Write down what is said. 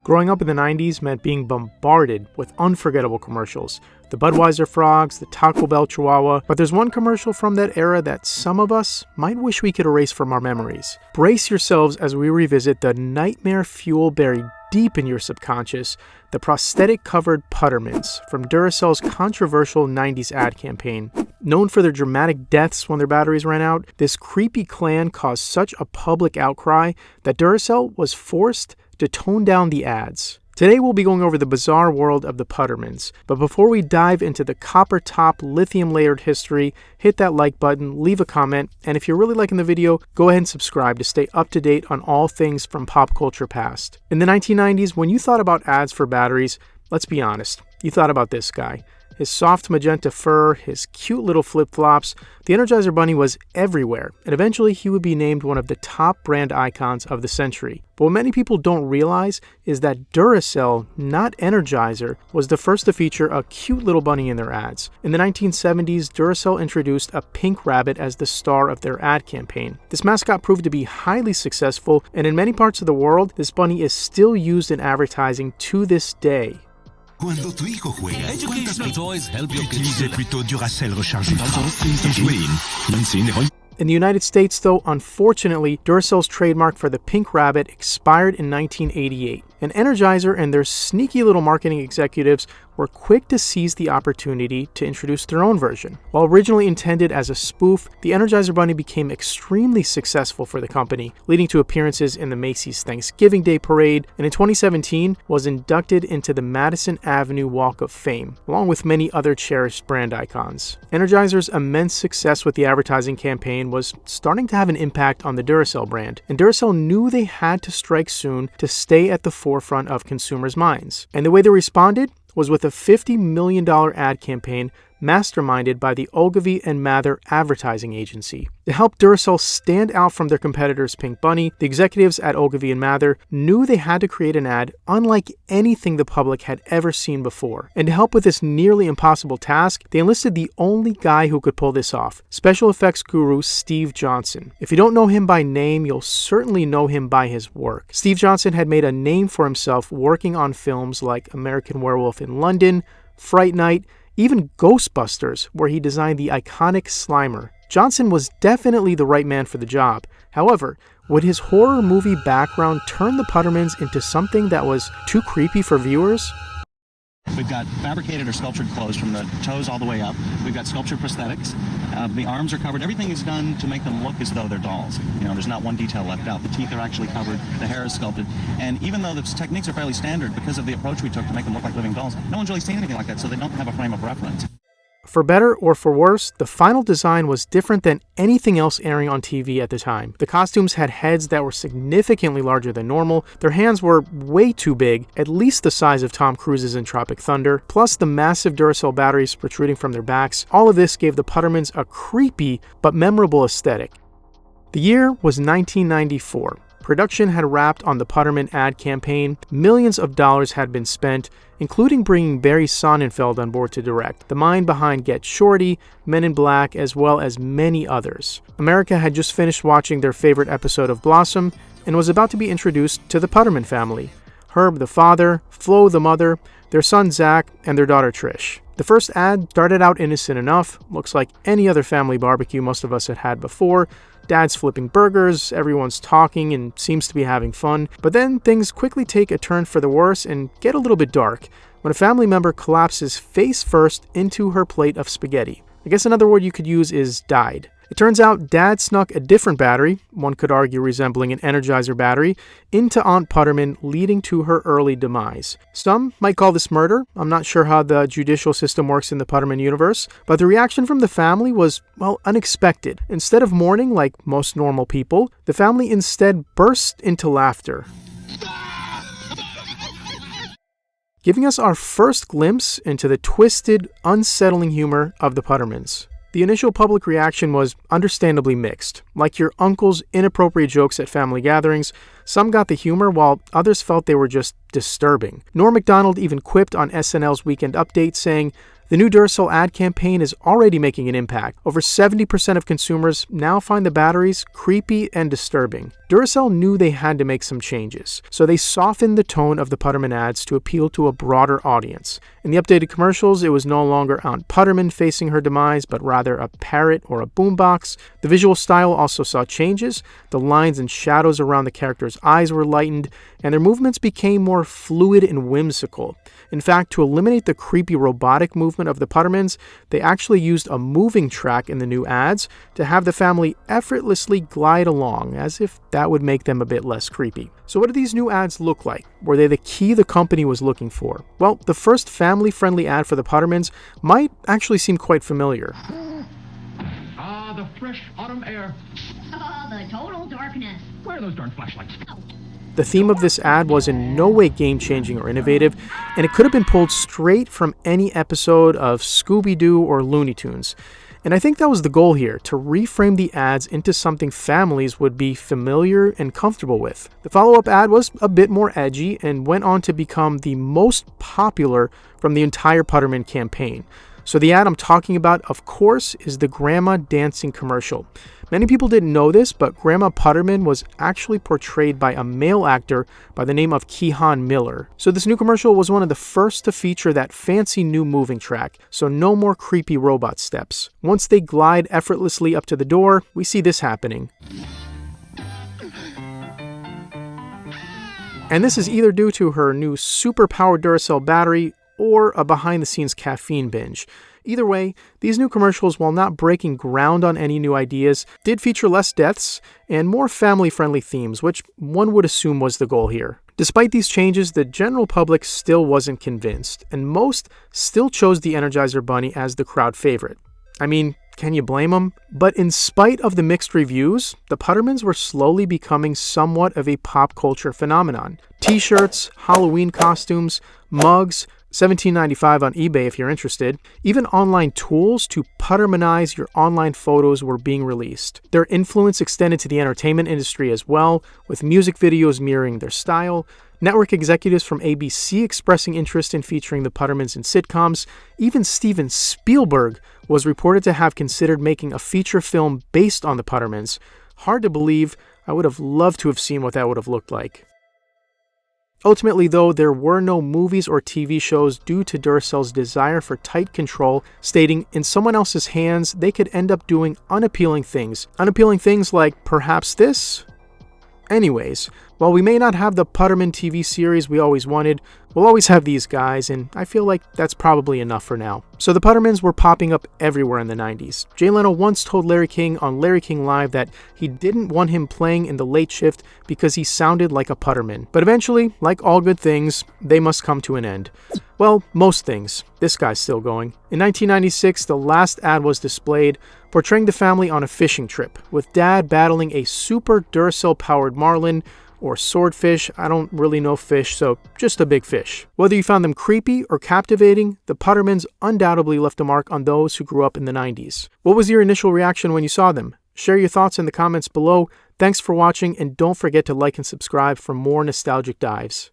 Growing up in the 90s meant being bombarded with unforgettable commercials. The Budweiser frogs, the Taco Bell Chihuahua, but there's one commercial from that era that some of us might wish we could erase from our memories. Brace yourselves as we revisit the nightmare fuel buried deep in your subconscious, the prosthetic-covered Puttermans from Duracell's controversial 90s ad campaign. Known for their dramatic deaths when their batteries ran out, this creepy clan caused such a public outcry that Duracell was forced to tone down the ads. Today we'll be going over the bizarre world of the Puttermans, but before we dive into the copper-top, lithium-layered history, hit that like button, leave a comment, and if you're really liking the video, go ahead and subscribe to stay up to date on all things from pop culture past. In the 1990s, when you thought about ads for batteries, let's be honest, you thought about this guy. His soft magenta fur, his cute little flip-flops, the Energizer Bunny was everywhere, and eventually he would be named one of the top brand icons of the century. But what many people don't realize is that Duracell, not Energizer, was the first to feature a cute little bunny in their ads. In the 1970s, Duracell introduced a pink rabbit as the star of their ad campaign. This mascot proved to be highly successful, and in many parts of the world, this bunny is still used in advertising to this day. Cuando tu hijo juega, Educational toys help your Utilisez kids. plutôt Duracell rechargeable. Jouer. In the United States, though, unfortunately, Duracell's trademark for the pink rabbit expired in 1988, and Energizer and their sneaky little marketing executives were quick to seize the opportunity to introduce their own version. While originally intended as a spoof, the Energizer Bunny became extremely successful for the company, leading to appearances in the Macy's Thanksgiving Day Parade, and in 2017 was inducted into the Madison Avenue Walk of Fame, along with many other cherished brand icons. Energizer's immense success with the advertising campaign was starting to have an impact on the Duracell brand, and Duracell knew they had to strike soon to stay at the forefront of consumers' minds. And the way they responded was with a $50 million ad campaign masterminded by the Ogilvy and Mather advertising agency. To help Duracell stand out from their competitor's Pink Bunny, the executives at Ogilvy and Mather knew they had to create an ad unlike anything the public had ever seen before. And to help with this nearly impossible task, they enlisted the only guy who could pull this off, special effects guru Steve Johnson. If you don't know him by name, you'll certainly know him by his work. Steve Johnson had made a name for himself working on films like American Werewolf in London, Fright Night, even Ghostbusters, where he designed the iconic Slimer. Johnson was definitely the right man for the job. However, would his horror movie background turn the Puttermans into something that was too creepy for viewers? We've got fabricated or sculptured clothes from the toes all the way up. We've got sculptured prosthetics. The arms are covered. Everything is done to make them look as though they're dolls. You know, there's not one detail left out. The teeth are actually covered. The hair is sculpted. And even though the techniques are fairly standard, because of the approach we took to make them look like living dolls, no one's really seen anything like that, so they don't have a frame of reference. For better or for worse, the final design was different than anything else airing on TV at the time. The costumes had heads that were significantly larger than normal, their hands were way too big, at least the size of Tom Cruise's in Tropic Thunder, plus the massive Duracell batteries protruding from their backs. All of this gave the Puttermans a creepy but memorable aesthetic. The year was 1994. Production had wrapped on the Putterman ad campaign. Millions of dollars had been spent, including bringing Barry Sonnenfeld on board to direct, the mind behind Get Shorty, Men in Black, as well as many others. America had just finished watching their favorite episode of Blossom and was about to be introduced to the Putterman family. Herb the father, Flo the mother, their son Zach, and their daughter Trish. The first ad started out innocent enough, looks like any other family barbecue most of us had had before. Dad's flipping burgers, everyone's talking and seems to be having fun, but then things quickly take a turn for the worse and get a little bit dark when a family member collapses face first into her plate of spaghetti. I guess another word you could use is died. It turns out Dad snuck a different battery, one could argue resembling an Energizer battery, into Aunt Putterman, leading to her early demise. Some might call this murder. I'm not sure how the judicial system works in the Putterman universe, but the reaction from the family was, well, unexpected. Instead of mourning like most normal people, the family instead burst into laughter, giving us our first glimpse into the twisted, unsettling humor of the Puttermans. The initial public reaction was understandably mixed. Like your uncle's inappropriate jokes at family gatherings, some got the humor while others felt they were just disturbing. Norm Macdonald even quipped on SNL's Weekend Update saying, The new Duracell ad campaign is already making an impact. Over 70% of consumers now find the batteries creepy and disturbing. Duracell knew they had to make some changes, so they softened the tone of the Putterman ads to appeal to a broader audience. In the updated commercials, it was no longer Aunt Putterman facing her demise, but rather a parrot or a boombox. The visual style also saw changes. The lines and shadows around the characters' eyes were lightened, and their movements became more fluid and whimsical. In fact, to eliminate the creepy robotic movement of the Puttermans, they actually used a moving track in the new ads to have the family effortlessly glide along, as if that would make them a bit less creepy. So what do these new ads look like? Were they the key the company was looking for? Well, the first family-friendly ad for the Puttermans might actually seem quite familiar. Ah, the fresh autumn air. Oh, the total darkness. Where are those darn flashlights? The theme of this ad was in no way game-changing or innovative, and it could have been pulled straight from any episode of Scooby-Doo or Looney Tunes. And I think that was the goal here, to reframe the ads into something families would be familiar and comfortable with. The follow-up ad was a bit more edgy and went on to become the most popular from the entire Putterman campaign. So the ad I'm talking about, of course, is the Grandma Dancing commercial. Many people didn't know this, but Grandma Putterman was actually portrayed by a male actor by the name of Kehan Miller. So this new commercial was one of the first to feature that fancy new moving track, so no more creepy robot steps. Once they glide effortlessly up to the door, we see this happening. And this is either due to her new super-powered Duracell battery or a behind-the-scenes caffeine binge. Either way, these new commercials, while not breaking ground on any new ideas, did feature less deaths and more family-friendly themes, which one would assume was the goal here. Despite these changes, the general public still wasn't convinced, and most still chose the Energizer Bunny as the crowd favorite. I mean, can you blame them? But in spite of the mixed reviews, the Puttermans were slowly becoming somewhat of a pop culture phenomenon. T-shirts, Halloween costumes, mugs, $17.95 on eBay if you're interested. Even online tools to Puttermanize your online photos were being released. Their influence extended to the entertainment industry as well, with music videos mirroring their style, network executives from ABC expressing interest in featuring the Puttermans in sitcoms. Even Steven Spielberg was reported to have considered making a feature film based on the Puttermans. Hard to believe. I would have loved to have seen what that would have looked like. Ultimately, though, there were no movies or TV shows due to Duracell's desire for tight control, stating in someone else's hands they could end up doing unappealing things. Unappealing things like perhaps this? Anyways, while we may not have the Putterman TV series we always wanted, we'll always have these guys, and I feel like that's probably enough for now. So the Puttermans were popping up everywhere in the 90s. Jay Leno once told Larry King on Larry King Live that he didn't want him playing in the late shift because he sounded like a Putterman. But eventually, like all good things, they must come to an end. Well, most things. This guy's still going. In 1996, the last ad was displayed, portraying the family on a fishing trip, with Dad battling a super Duracell-powered marlin, or swordfish. I don't really know fish, so just a big fish. Whether you found them creepy or captivating, the Puttermans undoubtedly left a mark on those who grew up in the 90s. What was your initial reaction when you saw them? Share your thoughts in the comments below. Thanks for watching, and don't forget to like and subscribe for more nostalgic dives.